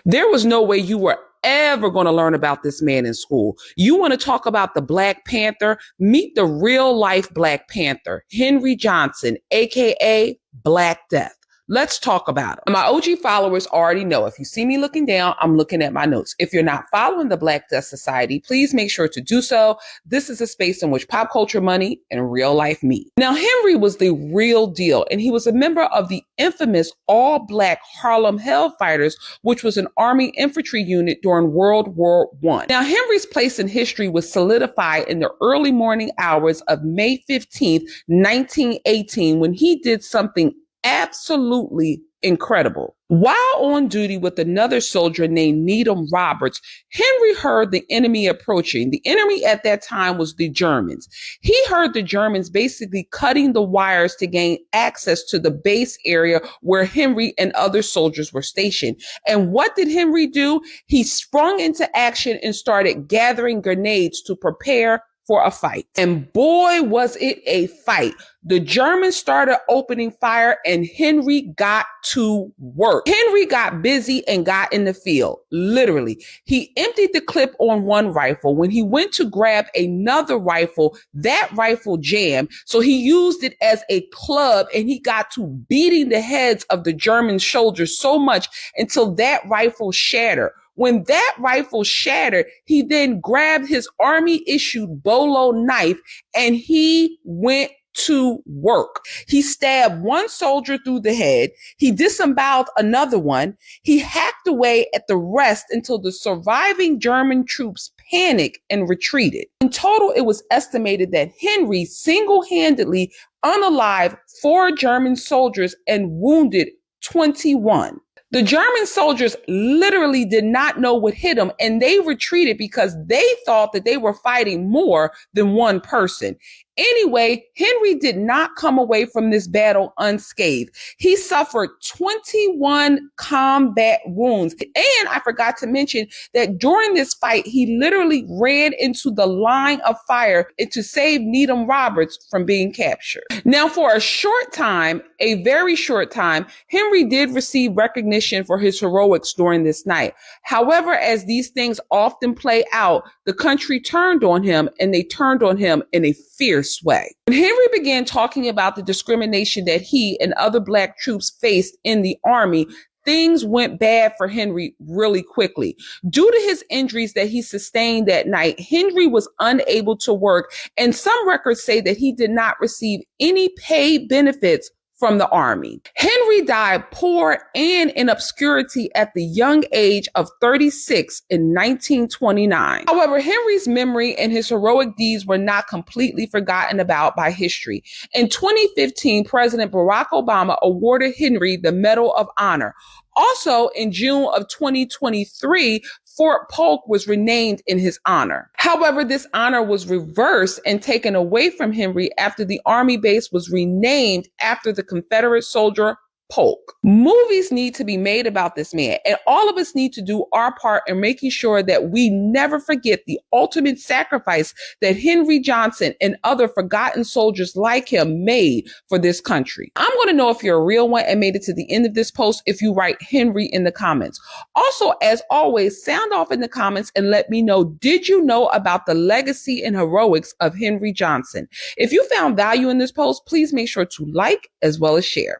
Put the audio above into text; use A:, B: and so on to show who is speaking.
A: There was no way you were ever going to learn about this man in school. You want to talk about the Black Panther? Meet the real life Black Panther, Henry Johnson, aka Black Death. Let's talk about it. My OG followers already know if you see me looking down, I'm looking at my notes. If you're not following the Black Death Society, please make sure to do so. This is a space in which pop culture money and real life meet. Now, Henry was the real deal, and he was a member of the infamous all-Black Harlem Hellfighters, which was an Army infantry unit during World War I. Now, Henry's place in history was solidified in the early morning hours of May 15th, 1918, when he did something absolutely incredible. While on duty with another soldier named Needham Roberts, Henry heard the enemy approaching. The enemy at that time was the Germans. He heard the Germans basically cutting the wires to gain access to the base area where Henry and other soldiers were stationed. And what did Henry do? He sprung into action and started gathering grenades to prepare for a fight. And boy, was it a fight. The Germans started opening fire and Henry got to work. Henry got busy and got in the field. Literally. He emptied the clip on one rifle. When he went to grab another rifle, that rifle jammed. So he used it as a club and he got to beating the heads of the German soldiers so much until that rifle shattered. When that rifle shattered, he then grabbed his army-issued bolo knife and he went to work. He stabbed one soldier through the head. He disemboweled another one. He hacked away at the rest until the surviving German troops panicked and retreated. In total, it was estimated that Henry single-handedly unalived 4 German soldiers and wounded 21. The German soldiers literally did not know what hit them, and they retreated because they thought that they were fighting more than one person. Anyway, Henry did not come away from this battle unscathed. He suffered 21 combat wounds. And I forgot to mention that during this fight, he literally ran into the line of fire to save Needham Roberts from being captured. Now, for a short time, a very short time, Henry did receive recognition for his heroics during this night. However, as these things often play out, the country turned on him, and they turned on him in a fierce way. When Henry began talking about the discrimination that he and other Black troops faced in the Army, things went bad for Henry really quickly. Due to his injuries that he sustained that night, Henry was unable to work, and some records say that he did not receive any paid benefits from the Army. Henry died poor and in obscurity at the young age of 36 in 1929. However, Henry's memory and his heroic deeds were not completely forgotten about by history. In 2015, President Barack Obama awarded Henry the Medal of Honor. Also, in June of 2023, Fort Polk was renamed in his honor. However, this honor was reversed and taken away from Henry after the Army base was renamed after the Confederate soldier Polk. Movies need to be made about this man, and all of us need to do our part in making sure that we never forget the ultimate sacrifice that Henry Johnson and other forgotten soldiers like him made for this country. I'm going to know if you're a real one and made it to the end of this post if you write Henry in the comments. Also, as always, sound off in the comments and let me know, did you know about the legacy and heroics of Henry Johnson? If you found value in this post, please make sure to like as well as share.